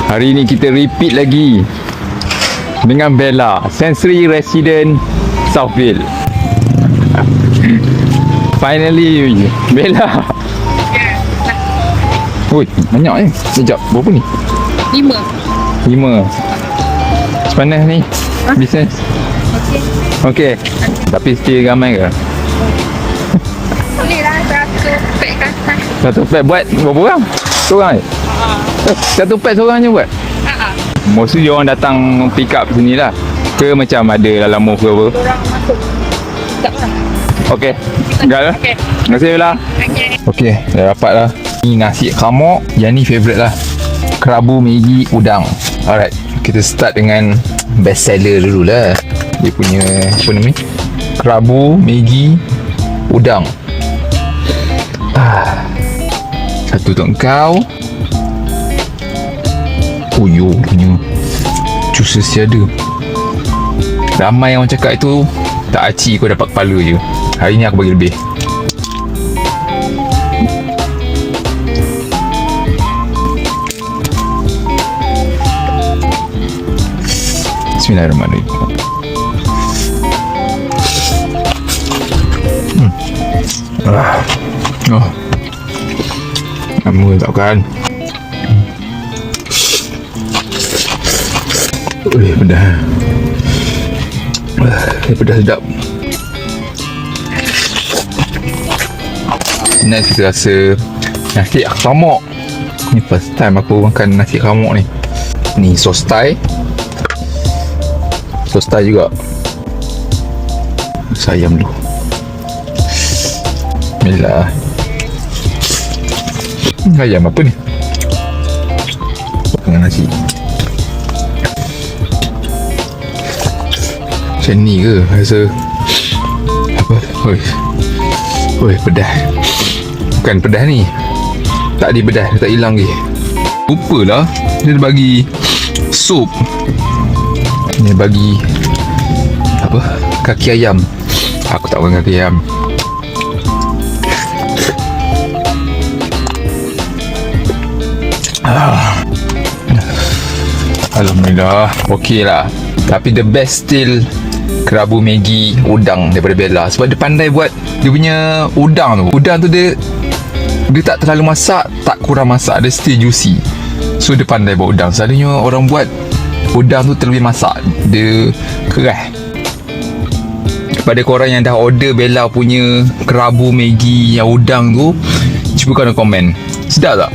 Hari ni kita repeat lagi dengan Bella, Sensory Resident Southville. Finally Bella. Oi, banyak sekejap, berapa ni? 5. 5. Macam mana ni? Bisnes? Okey. Tapi still ramai ke? Boleh lah, satu pack kasar. Satu pack buat berapa orang? Seorang je? Satu pack seorang je buat? Mostly orang datang pick up sini lah. Ke macam ada dalam move ke apa? Orang masuk. Sekejap lah. Okey. Tinggal lah. Okey. Terima kasih Bella. Okay. Okey, dah dapat lah. Ni nasi kamok. Yang ni favourite lah. Kerabu Maggi udang. Alright, kita start dengan best seller dulu lah. Dia punya apa nama ni? Kerabu Maggi udang. Satu untuk kau. Yo punya juice siada. Ramai yang orang cakap itu tak aci kau dapat kepala je. Hari ni aku bagi lebih. Bismillahirrahmanirrahim. Oh. Lama tak kan? Pedas. Pedas sedap. Next kita rasa nasi kamok. Ni first time aku makan nasi kamok ni. Ni sos Thai. Sos Thai juga. Sayam dulu. Bismillah. Ayam apa ni? Dengan nasi. Macam ni ke rasa? Apa? Oi, pedas. Bukan pedas ni. Tak ada pedas, tak hilang lagi. Lupalah. Dia bagi sup. Dia bagi apa? Kaki ayam. Aku tak makan kaki ayam. Alhamdulillah. Okey lah. Tapi the best still Kerabu Maggi udang daripada Bella. Sebab dia pandai buat dia punya udang tu. Udang tu dia tak terlalu masak, tak kurang masak. Dia still juicy. So dia pandai buat udang. Selalunya orang buat udang tu terlebih masak. Dia keras. Kepada korang yang dah order Bella punya Kerabu Maggi yang udang tu, cuba korang komen. Sedap tak?